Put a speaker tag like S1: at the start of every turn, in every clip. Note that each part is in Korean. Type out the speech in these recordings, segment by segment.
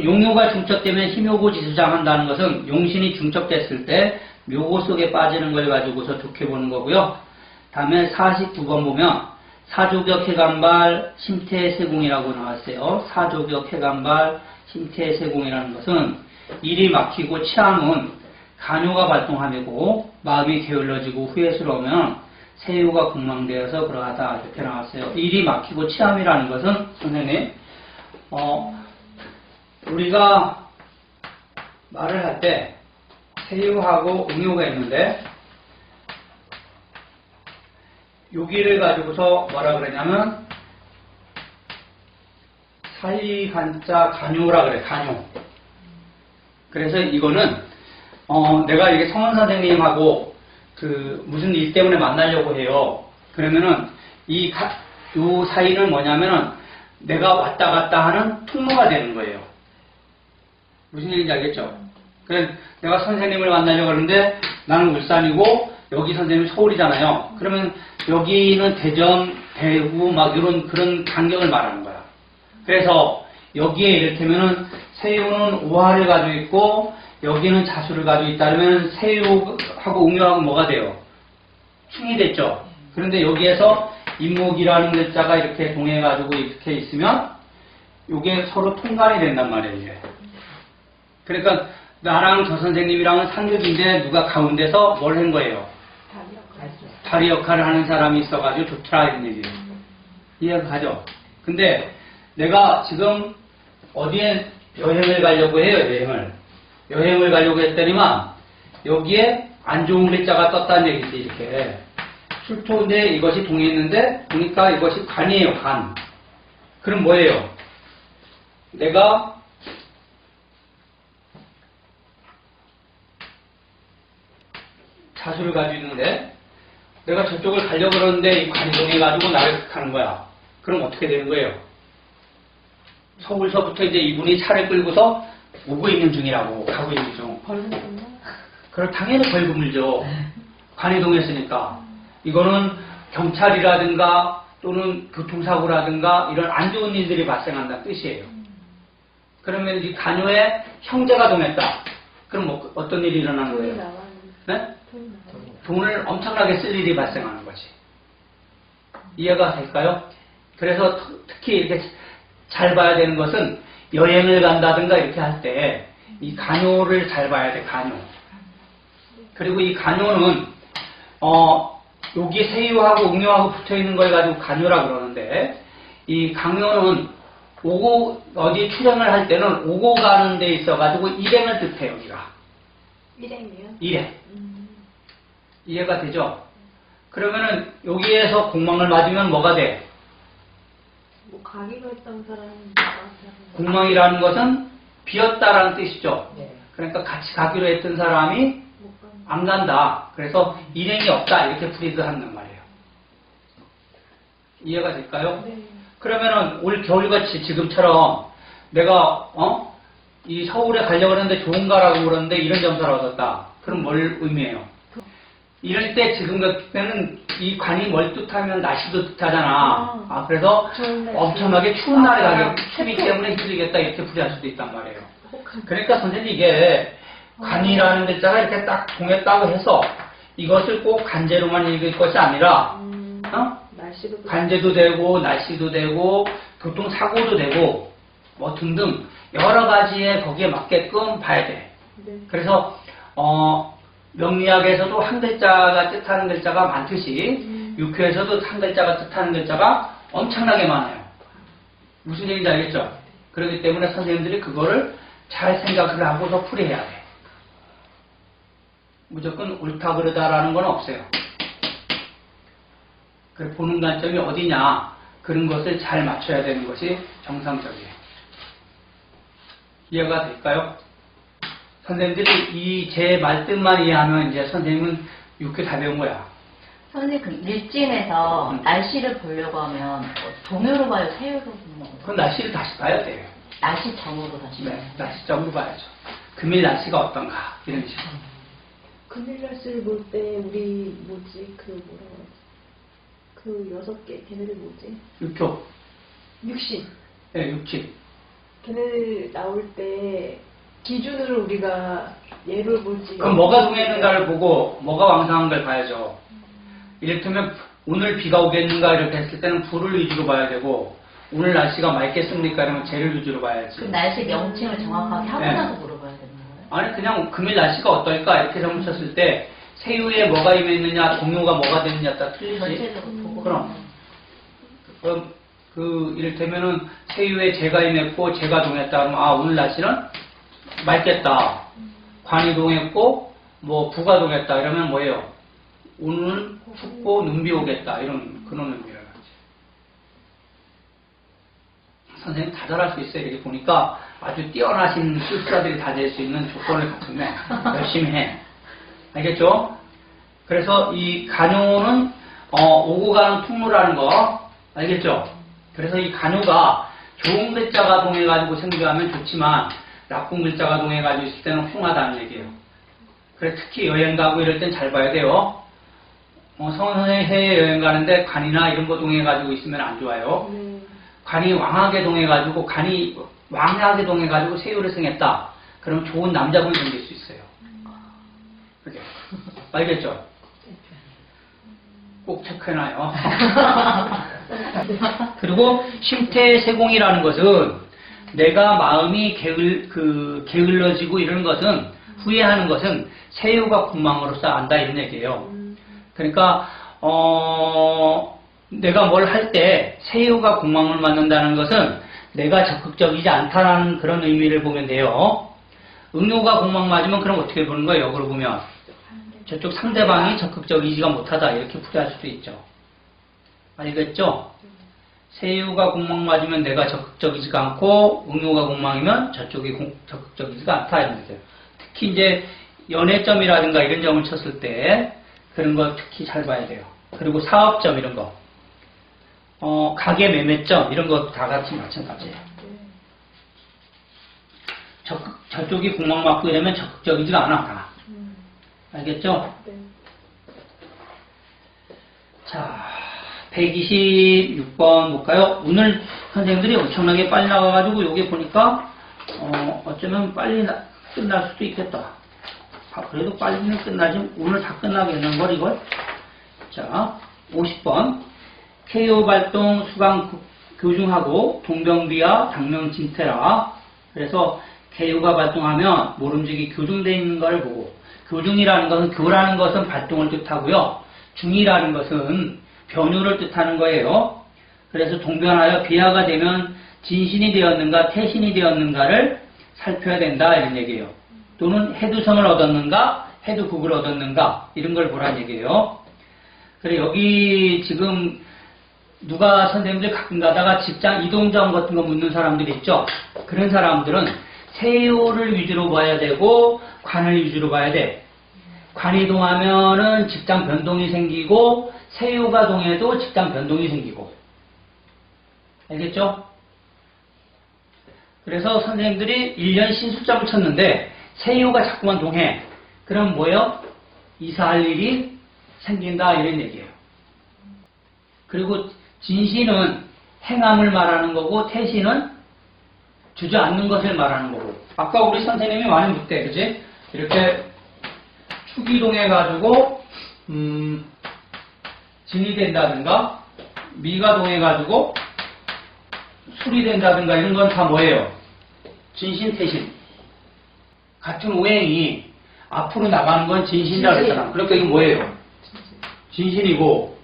S1: 용요가 중첩되면 힘요고 지수장한다는 것은 용신이 중첩됐을 때 묘고 속에 빠지는 걸 가지고서 좋게 보는 거고요. 다음에 49번 보면 사조격 해간발 심태세공이라고 나왔어요. 사조격 해간발 심태세공이라는 것은 일이 막히고 치암은 간요가 발동하고 마음이 게을러지고 후회스러우면 세유가 공망되어서 그러하다 이렇게 나왔어요. 일이 막히고 치암이라는 것은 선생님 우리가 말을 할 때 세유하고 응요가 있는데 여기를 가지고서 뭐라 그러냐면 사이간자 간요라 그래. 간요. 그래서 이거는 내가 이게 성원 선생님하고 그 무슨 일 때문에 만나려고 해요. 그러면은 요 사이는 뭐냐면은 내가 왔다 갔다 하는 통로가 되는 거예요. 무슨 얘기인지 알겠죠? 그래서 내가 선생님을 만나려고 하는데 나는 울산이고 여기 선생님이 서울이잖아요. 그러면 여기는 대전, 대구 막 이런 그런 간격을 말하는 거야. 그래서 여기에 이를테면은 세유는 오화를 가지고 있고 여기는 자수를 가지고 있다 그러면 세유하고 응유하고 뭐가 돼요? 충이 됐죠. 그런데 여기에서 임목이라는 글자가 이렇게 동해가지고 이렇게 있으면 이게 서로 통관이 된단 말이에요. 이게. 그러니까 나랑 저 선생님이랑은 상극인데 누가 가운데서 뭘 한 거예요? 다리 역할을 하는 사람이 있어가지고 좋더라 이런 얘기예요. 이해가 가죠? 근데 내가 지금 어디에 여행을 가려고 해요. 여행을 가려고 했더니만 여기에 안 좋은 글자가 떴다는 얘기지. 이렇게 술토인데 이것이 동했는데 보니까 이것이 간이에요. 간. 그럼 뭐예요? 내가 자수를 가지고 있는데 내가 저쪽을 가려고 그러는데 이 간이 동해가지고 나를 가는 거야. 그럼 어떻게 되는 거예요? 서울서부터 이제 이분이 차를 끌고서 오고 있는 중이라고, 가고 있는 중.
S2: 벌금 줬나?
S1: 그럼 당연히 벌금을 줘. 간이 동했으니까. 이거는 경찰이라든가 또는 교통사고라든가 이런 안 좋은 일들이 발생한다는 뜻이에요. 그러면 이 간요에 형제가 동했다. 그럼 뭐, 어떤 일이 일어나는 거예요? 네? 돈을 엄청나게 쓸 일이 발생하는 거지. 이해가 될까요? 그래서 특히 이렇게 잘 봐야 되는 것은 여행을 간다든가 이렇게 할 때 이 간요를 잘 봐야 돼. 간요. 그리고 이 간요는 여기 세유하고 응요하고 붙어있는 걸 가지고 간요라 그러는데 이 강요는 오고 어디 출행을 할 때는 오고 가는 데 있어가지고 일행을 뜻해요. 여기가.
S2: 일행이요?
S1: 일행. 이해가 되죠? 그러면은 여기에서 공망을 맞으면 뭐가 돼?
S2: 뭐 가기로 했던 사람은
S1: 공망이라는 것은 비었다라는 뜻이죠.
S2: 네.
S1: 그러니까 같이 가기로 했던 사람이 안 간다. 그래서 일행이 없다. 이렇게 풀이를 한단 말이에요. 이해가 될까요?
S2: 네.
S1: 그러면은 올 겨울같이 지금처럼 내가 이 서울에 가려고 하는데 좋은가라고 그러는데 이런 점수를 얻었다. 그럼 뭘 의미해요? 이럴 때 지금 같은 때는 이 관이 뭘 뜻하면 날씨도 뜻하잖아. 그래서 엄청나게 추운 날에 가게 추위 때문에 힘들겠다 이렇게 풀이할 수도 있단 말이에요. 그러니까 선생님 이게 관이라는 글자가 이렇게 딱 동했다고 해서 이것을 꼭 간제로만 읽을 것이 아니라 간제도 되고 날씨도 되고 교통사고도 되고 뭐 등등 여러 가지에 거기에 맞게끔 봐야 돼.
S2: 네.
S1: 그래서 명리학에서도 한 글자가 뜻하는 글자가 많듯이 육회에서도 한 글자가 뜻하는 글자가 엄청나게 많아요. 무슨 얘기인지 알겠죠? 그렇기 때문에 선생님들이 그거를 잘 생각을 하고서 풀이해야 돼. 무조건 옳다 그르다라는 건 없어요. 그 보는 관점이 어디냐 그런 것을 잘 맞춰야 되는 것이 정상적이에요. 이해가 될까요? 선생님들이 이 제 말뜻만 이해하면 이제 선생님은 육회 다 배운 거야.
S3: 선생님, 그 일진에서 날씨를 보려고 하면 동요로 봐요, 세요로 보면?
S1: 그건 날씨를 다시 봐야 돼요.
S3: 날씨 점으로 다시 봐요.
S1: 네, 날씨점으로 봐야죠. 금일 날씨가 어떤가 이런 식으로.
S2: 금일 날씨를 볼 때 우리 뭐지 그 6개 걔네들 뭐지?
S1: 육교,
S2: 육신.
S1: 네, 육칙.
S2: 걔네 나올 때 기준으로 우리가 예를 보지.
S1: 그럼 뭐가 동해있는가를 보고 뭐가 왕성한 걸 봐야죠. 이를테면 오늘 비가 오겠는가 이렇게 했을 때는 불을 위주로 봐야 되고 오늘 날씨가 맑겠습니까? 이러면 재를 위주로 봐야지.
S3: 그 날씨 명칭을 정확하게 하고
S1: 네.
S3: 나서 물어봐야 되는 거예요?
S1: 아니 그냥 금일 날씨가 어떨까 이렇게 점을 쳤을 때 세유에 뭐가 임했느냐 동요가 뭐가 됐느냐 딱 틀리지.
S3: 전체적으로 보고.
S1: 그럼 그 이를테면은 세유에 재가 임했고 재가 동했다 그러면 아 오늘 날씨는 맑겠다. 관이 동했고 뭐 부가 동했다 이러면 뭐예요? 오늘은 춥고 눈비 오겠다 이런 그런 의미를 가지. 선생님 다 잘할 수 있어요. 이렇게 보니까 아주 뛰어나신 술사들이 다 될 수 있는 조건을 갖췄네. 열심히 해. 알겠죠? 그래서 이 간요는 오고 가는 통로라는 거 알겠죠? 그래서 이 간요가 좋은 글자가 동해가지고 생겨하면 좋지만 나쁜 글자가 동해가지고 있을 때는 흉하다는 얘기예요. 그래 특히 여행 가고 이럴 땐 잘 봐야 돼요. 성원 선생님 해외 여행 가는데 간이나 이런 거 동해가지고 있으면 안 좋아요. 간이 왕하게 동해가지고 간이 왕하게 동해가지고 세유를 승했다. 그럼 좋은 남자분이 생길 수 있어요. 그게 알겠죠? 꼭 체크해놔요. 그리고 심태세공이라는 것은 내가 마음이 게을러지고 이런 것은 후회하는 것은 세유가 궁망으로서 안다 이런 얘기예요. 그러니까 내가 뭘 할 때 세유가 궁망을 맞는다는 것은 내가 적극적이지 않다라는 그런 의미를 보면 돼요. 응요가 궁망 맞으면 그럼 어떻게 보는 거예요? 역으로 보면 저쪽 상대방이 적극적이지가 못하다 이렇게 풀이할 수도 있죠. 알겠죠? 세유가 궁망 맞으면 내가 적극적이지가 않고 응요가 궁망이면 저쪽이 적극적이지가 않다 이런 거예요. 특히 이제 연애점이라든가 이런 점을 쳤을 때 그런 거 특히 잘 봐야 돼요. 그리고 사업점 이런 거, 가게 매매점 이런 거 다 같이 마찬가지예요. 저쪽이 궁망 맞고 이러면 적극적이지가 않아. 알겠죠?
S2: 네.
S1: 자, 126번 볼까요? 오늘 선생님들이 엄청나게 빨리 나와가지고 여기 보니까 어쩌면 빨리 끝날 수도 있겠다. 그래도 빨리는 끝나지 오늘 다 끝나겠는 걸 이걸. 자, 50번 KO 발동 수강 교중하고 동병비와 당명진퇴라. 그래서 KO가 발동하면 모름지기 교중되어 있는 걸 보고 교중이라는 것은 교라는 것은 발동을 뜻하고요. 중이라는 것은 변효를 뜻하는 거예요. 그래서 동변하여 비하가 되면 진신이 되었는가 태신이 되었는가를 살펴야 된다 이런 얘기예요. 또는 해두성을 얻었는가 해두국을 얻었는가 이런 걸 보라는 얘기예요. 그래 여기 지금 누가 선생님들 가끔 가다가 직장 이동점 같은 거 묻는 사람들이 있죠. 그런 사람들은 세요를 위주로 봐야 되고 관을 위주로 봐야 돼. 관이 동하면은 직장 변동이 생기고 세요가 동해도 직장 변동이 생기고. 알겠죠? 그래서 선생님들이 1년 신수점을 쳤는데 세요가 자꾸만 동해. 그럼 뭐예요? 이사할 일이 생긴다 이런 얘기예요. 그리고 진신은 행함을 말하는 거고 태신은 주저앉는 것을 말하는 거고. 아까 우리 선생님이 많이 묻대, 그지? 이렇게 축이 동해가지고 진이 된다든가 미가 동해가지고 술이 된다든가 이런 건 다 뭐예요? 진신, 태신. 같은 오행이 앞으로 나가는 건 진신이라고 그랬잖아. 그러니까 이게 뭐예요? 진신이고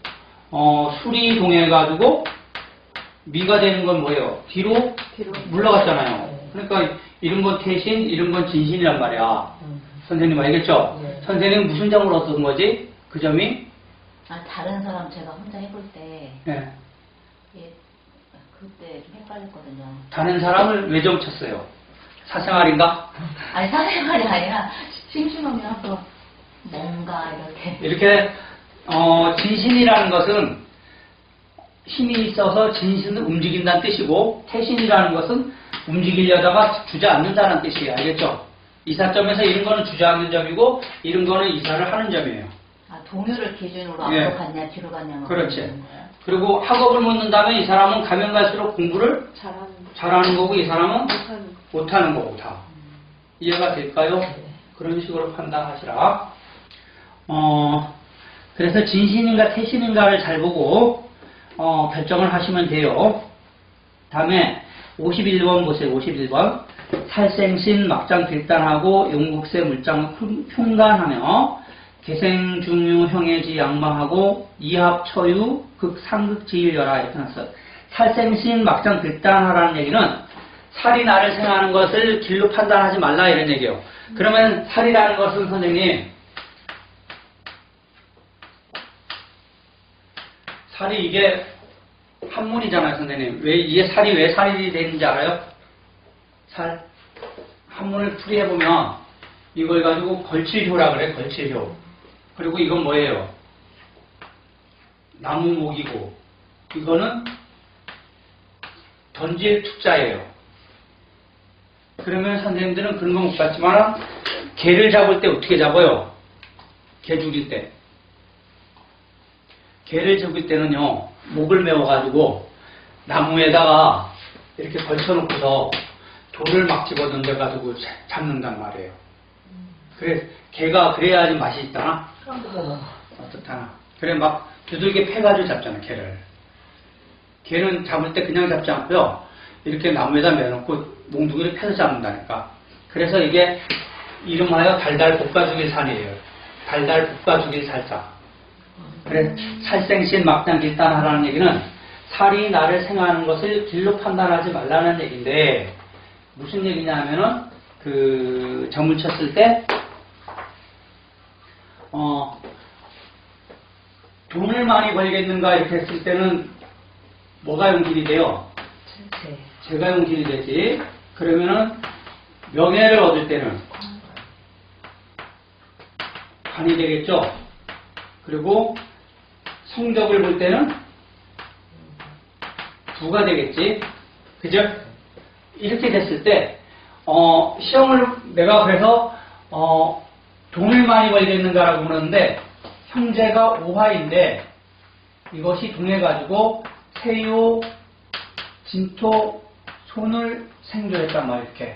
S1: 술이 동해가지고 미가 되는 건 뭐예요? 뒤로 물러갔잖아요. 그러니까 이런 건 태신, 이런 건 진신이란 말이야. 선생님 알겠죠?
S3: 네.
S1: 선생님 무슨 점을 얻은 거지? 그 점이?
S3: 다른 사람 제가 혼자 해볼 때
S1: 네.
S3: 그때 좀 헷갈렸거든요.
S1: 다른 사람을 왜 점 쳤어요? 사생활인가?
S3: 아니 사생활이 아니라 심심하면 뭔가
S1: 이렇게 진신이라는 것은 힘이 있어서 진신을 움직인다는 뜻이고 태신이라는 것은 움직이려다가 주저앉는다는 뜻이에요. 알겠죠? 이사점에서 이런 거는 주저앉는 점이고 이런 거는 이사를 하는 점이에요.
S3: 동요를 기준으로
S1: 예.
S3: 앞으로 갔냐 뒤로 갔냐
S1: 그렇지. 그리고 학업을 묻는다면 이 사람은 가면 갈수록 공부를 잘하는 거고 이 사람은 못하는 거고 다. 이해가 될까요? 그런 식으로 판단하시라. 그래서 진신인가 태신인가를 잘 보고 결정을 하시면 돼요. 다음에 51번 보세요. 51번. 살생신 막장 길단하고 용국세 물장을 흉간하며 개생중유 형해지 양망하고 이합 처유 극상극지일여라 이렇게 나왔어요. 살생신 막장 길단하라는 얘기는 살이 나를 생하는 것을 길로 판단하지 말라 이런 얘기예요. 그러면 살이라는 것은 선생님 살이 이게 한문이잖아요, 선생님. 왜 이게 살이 왜 살이 되는지 알아요? 살 한문을 풀이해 보면 이걸 가지고 걸칠효라 그래, 걸칠효. 그리고 이건 뭐예요? 나무목이고 이거는 던질 투자예요. 그러면 선생님들은 그런 건 못 봤지만 개를 잡을 때 어떻게 잡아요? 개 죽일 때. 개를 죽일 때는요, 목을 메워가지고 나무에다가 이렇게 걸쳐놓고서 돌을 막 집어던져가지고 잡는단 말이에요. 그래, 개가 그래야지 맛이 있다나? 어떻다나? 그래, 막 두들겨 패가지고 잡잖아, 개를. 개는 잡을 때 그냥 잡지 않고요, 이렇게 나무에다 매놓고 몽둥이를 패서 잡는다니까. 그래서 이게 이름하여 달달 볶아 죽일 산이에요. 달달 볶아 죽일 살사. 그래, 살생신 막장 길단하라는 얘기는 살이 나를 생하는 것을 길로 판단하지 말라는 얘기인데 무슨 얘기냐 하면은 그 점을 쳤을 때 돈을 많이 벌겠는가 이렇게 했을 때는 뭐가 용신이 돼요? 재가 용신이 되지. 그러면은 명예를 얻을 때는 관이 되겠죠. 그리고 성적을 볼 때는 부가 되겠지. 그죠? 이렇게 됐을 때 시험을 내가 그래서 돈을 많이 벌겠는가라고 그러는데 형제가 오화인데 이것이 동해가지고 세요, 진토, 손을 생조했단 말이에요. 이렇게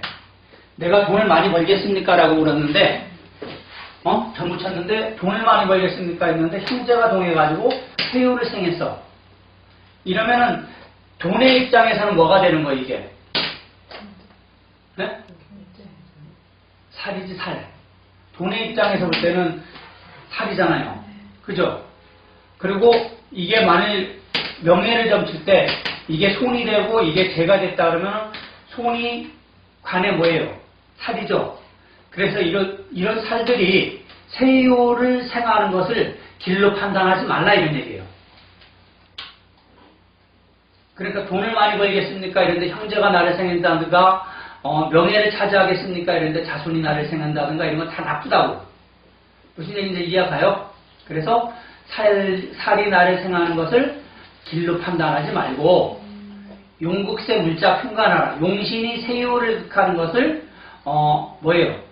S1: 내가 돈을 많이 벌겠습니까? 라고 물었는데 전부 쳤는데 돈을 많이 벌겠습니까? 했는데 형제가 동해가지고 세요를 생했어. 이러면은 돈의 입장에서는 뭐가 되는 거야 이게? 네? 살이지 살. 돈의 입장에서 볼 때는 살이잖아요. 그죠? 그리고 이게 만일 명예를 점칠 때 이게 손이 되고 이게 재가 됐다 그러면 손이 관에 뭐예요? 살이죠. 그래서 이런 살들이 세요를 생하는 것을 길로 판단하지 말라 이런 얘기예요. 그러니까 돈을 많이 벌겠습니까? 이런데 형제가 나를 생한다든가 명예를 차지하겠습니까? 이런데 자손이 나를 생한다든가 이런 건 다 나쁘다고. 무슨 얘기인지 이해가요? 그래서 살이 나를 생하는 것을 길로 판단하지 말고 용국세 물자 평간하라. 용신이 세요를 극하는 것을 뭐예요?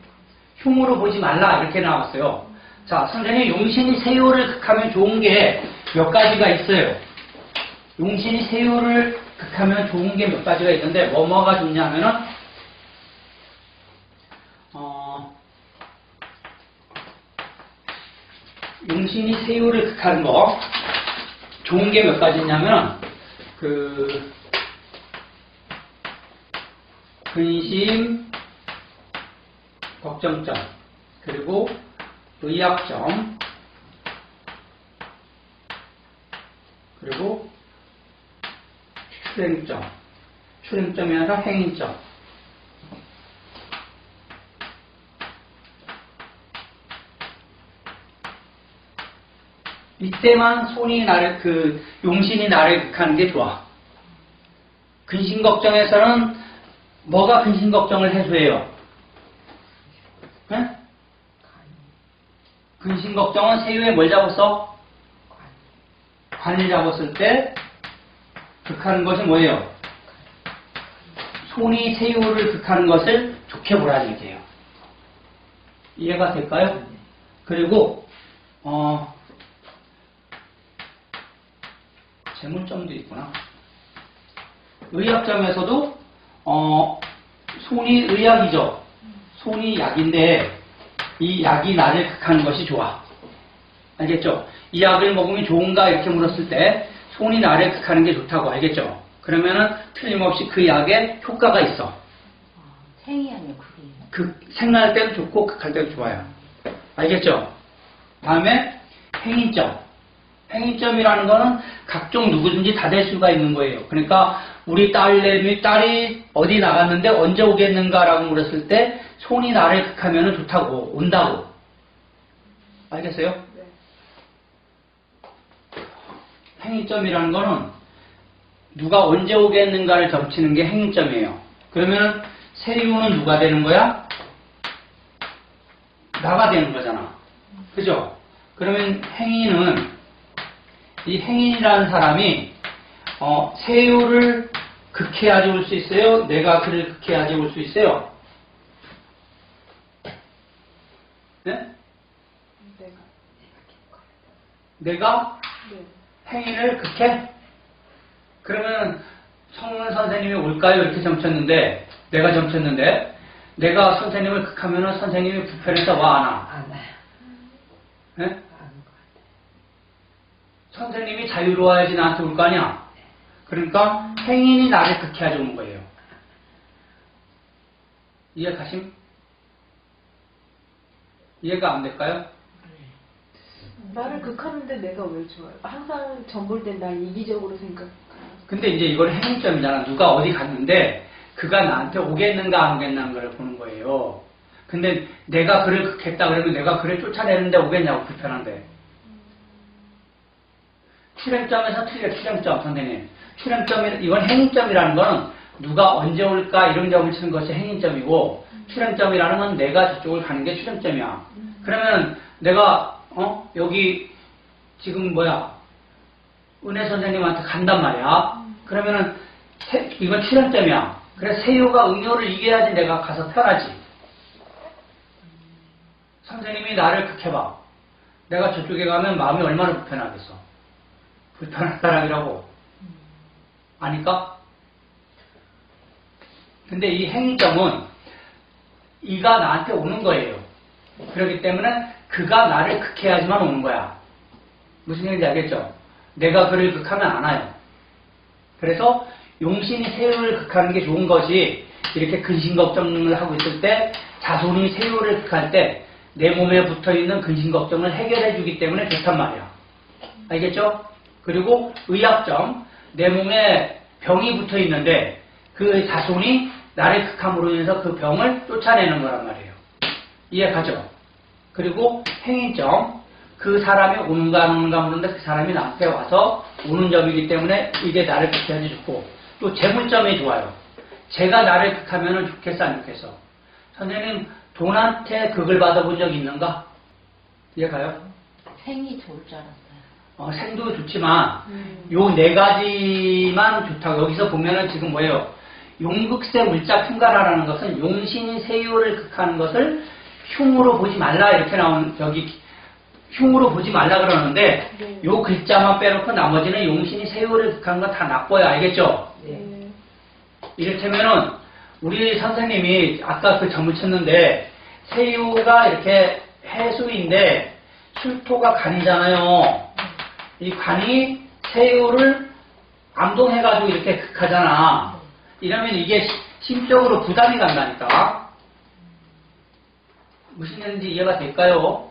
S1: 흉으로 보지 말라 이렇게 나왔어요. 자, 선생님 용신이 세요를 극하면 좋은 게 몇 가지가 있어요. 용신이 세요를 극하면 좋은 게 몇 가지가 있는데 뭐가 좋냐면은 용신이 세요를 극하는 거 좋은 게 몇 가지 있냐면 근심, 걱정점, 그리고 의약점, 그리고 출행점. 출행점이 아니라 행인점. 이때만 용신이 나를 극하는 게 좋아. 근심 걱정에서는 뭐가 근심 걱정을 해소해요? 네? 근심 걱정은 세유에 뭘 잡았어? 관을 잡았을 때 극하는 것이 뭐예요? 손이 세유를 극하는 것을 좋게 보라는 얘기예요. 이해가 될까요? 그리고 재물점도 있구나. 의약점에서도 손이 의약이죠. 손이 약인데 이 약이 나를 극하는 것이 좋아. 알겠죠? 이 약을 먹으면 좋은가 이렇게 물었을 때 손이 나를 극하는 게 좋다고. 알겠죠? 그러면은 틀림없이 그 약에 효과가 있어.
S3: 생이하면 그게.
S1: 생할 때도 좋고 극할 때도 좋아요. 알겠죠? 다음에 행인점. 행인점이라는 거는 각종 누구든지 다 될 수가 있는 거예요. 그러니까 우리 딸이 어디 나갔는데 언제 오겠는가라고 물었을 때 손이 나를 극하면 좋다고, 온다고. 알겠어요?
S2: 네.
S1: 행인점이라는 거는 누가 언제 오겠는가를 점치는 게 행인점이에요. 그러면 세유는 누가 되는 거야? 나가 되는 거잖아. 그죠? 그러면 행인은 이 행인이라는 사람이 세유를 극해야지 올 수 있어요? 내가 그를 극해야지 올 수 있어요? 네? 내가
S2: 네.
S1: 행인을 극해? 그러면 성문 선생님이 올까요? 이렇게 점쳤는데, 내가 점쳤는데, 내가 선생님을 극하면 선생님이 불편해서 와, 안 와?
S4: 안 와요.
S1: 네?
S4: 안 것 같아요.
S1: 선생님이 자유로워야지 나한테 올 거 아니야? 그러니까 행인이 나를 극해야지 오는 거예요. 이해 가심? 이해가 안 될까요?
S2: 나를 극하는데 내가 왜 좋아요? 항상 전볼 땐 날 이기적으로 생각.
S1: 근데 이제 이거는 행인점이잖아. 누가 어디 갔는데 그가 나한테 오겠는가 안 오겠는가를 걸 보는 거예요. 근데 내가 그를 극했다 그러면 내가 그를 쫓아내는데 오겠냐고. 불편한데. 출행점에서 틀려. 출행점 선생님. 이건 행인점이라는 거는 누가 언제 올까 이런 점을 치는 것이 행인점이고, 출행점이라는 건 내가 저쪽을 가는 게 출행점이야. 그러면 내가 여기 지금 은혜 선생님한테 간단 말이야. 그러면은 이건 출행점이야. 그래서 세유가 응요를 이겨야지 내가 가서 편하지. 선생님이 나를 극해봐. 내가 저쪽에 가면 마음이 얼마나 불편하겠어. 불편한 사람이라고. 아니까? 근데 이 행점은 이가 나한테 오는 거예요. 그렇기 때문에 그가 나를 극해야지만 오는 거야. 무슨 얘기인지 알겠죠? 내가 그를 극하면 안 와요. 그래서 용신이 세유를 극하는 게 좋은 것이, 이렇게 근심걱정을 하고 있을 때 자손이 세유를 극할 때 내 몸에 붙어있는 근심걱정을 해결해 주기 때문에 좋단 말이야. 알겠죠? 그리고 의약점, 내 몸에 병이 붙어있는데 그 자손이 나를 극함으로 인해서 그 병을 쫓아내는 거란 말이에요. 이해 가죠? 그리고 행인점, 그 사람이 오는가 안 오는가 모르는데 그 사람이 나한테 와서 오는 점이기 때문에 이게 나를 극해야지 좋고, 또 재물점이 좋아요. 제가 나를 극하면 좋겠어 안 좋겠어? 선생님 돈한테 극을 받아본 적 있는가? 이해 가요?
S3: 생이 좋을 줄 알았어요.
S1: 생도 좋지만 요 네 가지만 좋다고. 여기서 보면은 지금 뭐예요? 용극세 물자 흉가라라는 것은 용신이 세유를 극하는 것을 흉으로 보지 말라 이렇게 나오는, 여기 흉으로 보지 말라 그러는데
S2: 네.
S1: 요 글자만 빼놓고 나머지는 용신이 세유를 극하는 건 다 나빠요. 알겠죠?
S2: 네.
S1: 이를테면은 우리 선생님이 아까 그 점을 쳤는데 세유가 이렇게 해수인데 술토가 간이잖아요. 이 간이 세유를 암동해가지고 이렇게 극하잖아. 이러면 이게 심적으로 부담이 간다니까. 무슨 얘기인지 이해가 될까요?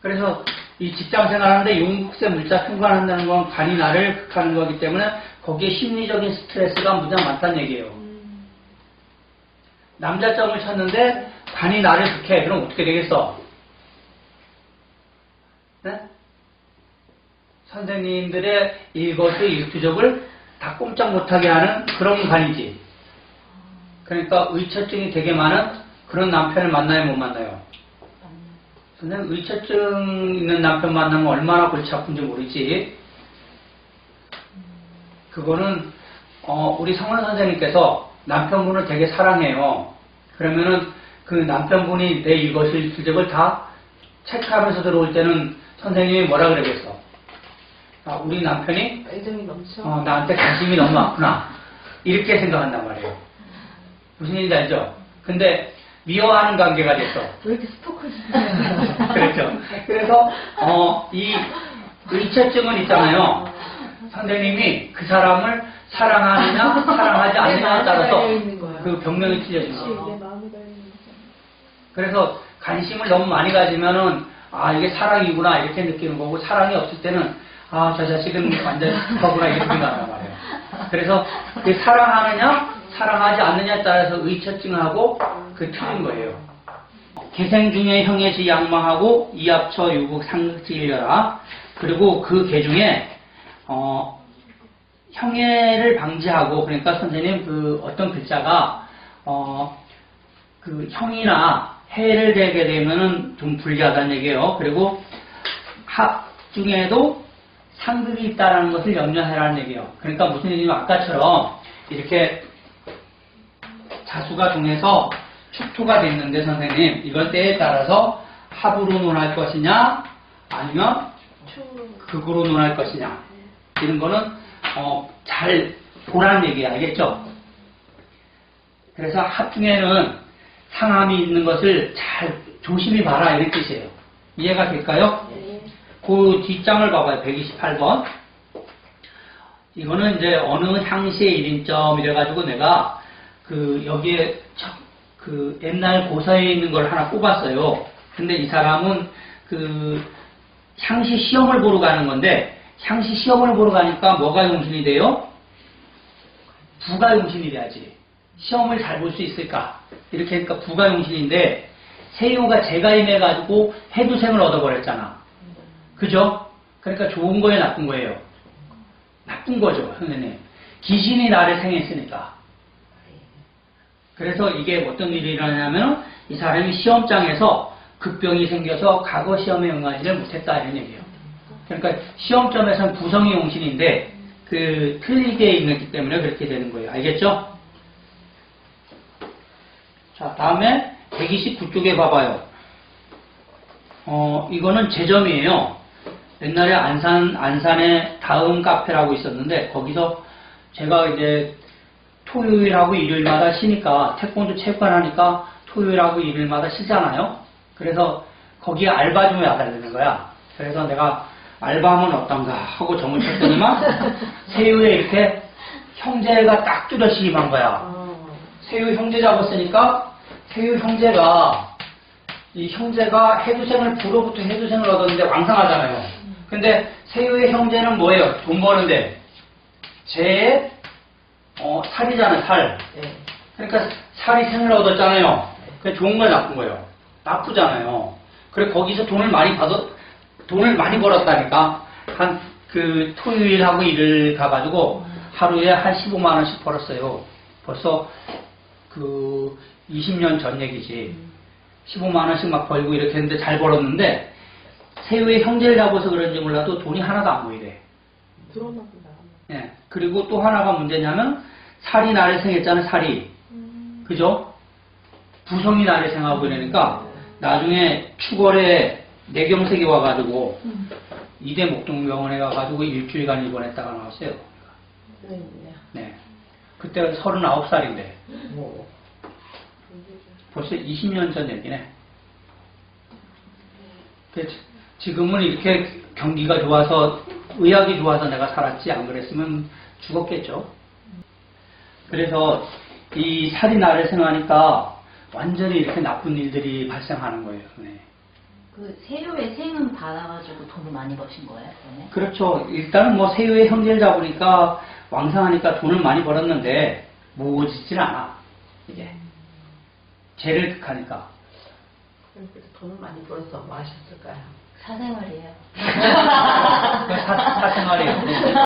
S1: 그래서 이 직장생활하는데 용국세 물자 충관한다는 건 간이 나를 극하는 거기 때문에 거기에 심리적인 스트레스가 무지하게 많다는 얘기예요. 남자점을 쳤는데 간이 나를 극해. 그럼 어떻게 되겠어? 네? 선생님들의 일거수일투족을 다 꼼짝 못하게 하는 그런 간이지. 그러니까 의처증이 되게 많은 그런 남편을 만나요, 못 만나요? 선생님 의처증 있는 남편 만나면 얼마나 골치 아픈지 모르지. 그거는 우리 성원 선생님께서 남편분을 되게 사랑해요. 그러면은 그 남편분이 내 일거수일투족을 다 체크하면서 들어올 때는 선생님이 뭐라 그러겠어? 아, 우리 남편이
S2: 애정이 넘쳐.
S1: 나한테 관심이 너무 많구나. 이렇게 생각한단 말이에요. 무슨 얘기인지 알죠? 근데 미워하는 관계가 됐어.
S3: 왜 이렇게 스토커지?
S1: 그렇죠. 그래서 이 의처증은 있잖아요. 선생님이 그 사람을 사랑하느냐 사랑하지 않느냐에 따라서 그 병명이 틀려진
S2: 그치,
S1: 거예요.
S2: 내 마음에 달리는 거잖아.
S1: 그래서 관심을 너무 많이 가지면은 아 이게 사랑이구나 이렇게 느끼는 거고, 사랑이 없을 때는 아 저 자식은 완전 스토커구나 이렇게 생각한단 말이에요. 그래서 그 사랑하느냐 사랑하지 않느냐에 따라서 의처증하고 그 틀린 거예요. 계생 중에 형예시 양망하고 이합처 유국 상극지 일려라. 그리고 그 개 중에 형해를 방지하고, 그러니까 선생님 그 어떤 글자가 그 형이나 해를 대게 되면은 좀 불리하다는 얘기예요. 그리고 합 중에도 상극이 있다라는 것을 염려해라는 얘기예요. 그러니까 무슨 얘기냐면 아까처럼 이렇게 자수가 동해서 축토가 됐는데 선생님 이걸 때에 따라서 합으로 논할 것이냐 아니면 극으로 논할 것이냐, 이런 거는 잘 보라는 얘기야. 알겠죠? 그래서 합 중에는 상함이 있는 것을 잘 조심히 봐라 이런 뜻이에요. 이해가 될까요?
S2: 네.
S1: 그 뒷장을 봐봐요. 128번. 이거는 이제 어느 향시의 1인점 이래가지고 내가 그 여기에 그 옛날 고사에 있는 걸 하나 뽑았어요. 근데 이 사람은 그 향시 시험을 보러 가는 건데, 향시 시험을 보러 가니까 뭐가 용신이 돼요? 부가 용신이 돼야지. 시험을 잘 볼 수 있을까? 이렇게 하니까 부가 용신인데, 세유가 재가임해가지고 해두생을 얻어버렸잖아. 그죠? 그러니까 좋은 거예요, 나쁜 거예요? 나쁜 거죠, 선생님. 귀신이 나를 생했으니까. 그래서 이게 어떤 일이 일어나냐면, 이 사람이 시험장에서 급병이 생겨서 과거 시험에 응하지를 못했다 이런 얘기예요. 그러니까 시험점에서는 부성이 용신인데 그 틀리게 있기 때문에 그렇게 되는 거예요. 알겠죠? 자, 다음에 129쪽에 봐봐요. 이거는 제점이에요. 옛날에 안산에 다음 카페라고 있었는데 거기서 제가 이제 토요일하고 일요일마다 쉬니까 태권도 체육관 하니까 토요일하고 일요일마다 쉬잖아요. 그래서 거기에 알바 좀 해달라는 거야. 그래서 내가 알바하면 어떤가 하고 점을 쳤더니만 세유에 이렇게 형제가 딱 뚜렷이 임한 거야. 세유 형제 잡았으니까 세유 형제가 이 형제가 해두생을 부로부터 해두생을 얻었는데 왕성하잖아요. 근데 세유의 형제는 뭐예요? 돈 버는데 제 살이잖아요. 살. 그러니까 살이 생을 얻었잖아요. 그게 좋은 거예요, 나쁜 거예요? 나쁘잖아요. 그래 거기서 돈을 많이 벌었다니까. 한 그 토요일하고 일을 가가지고 하루에 한 15만 원씩 벌었어요. 벌써 그 20년 전 얘기지. 15만 원씩 막 벌고 이렇게 했는데 잘 벌었는데 세유의 형제를 잡아서 그런지 몰라도 돈이 하나도 안 보이래.
S2: 들어오나 보다.
S1: 예. 그리고 또 하나가 문제냐면 살이 나를 생했잖아, 살이. 그죠? 부성이 나를 생하고 이러니까 나중에 추월에 내경색이 와가지고 이대 목동병원에 가가지고 일주일간 입원했다가 나왔어요. 네. 그때 39살인데 벌써 20년 전 얘기네. 지금은 이렇게 경기가 좋아서 의학이 좋아서 내가 살았지 안 그랬으면 죽었겠죠. 그래서 이 살이 나를 생하니까 완전히 이렇게 나쁜 일들이 발생하는 거예요. 네.
S3: 그 세유의 생은 받아가지고 돈을 많이 버신 거예요, 그러면?
S1: 그렇죠. 일단은 뭐 세유의 형제를 잡으니까 왕성하니까 돈을 많이 벌었는데 모으지질 않아. 이게 죄를 극하니까.
S2: 그래서 돈을 많이 벌어서 뭐 하셨을까요?
S3: 사생활이에요.
S1: 사생활이에요.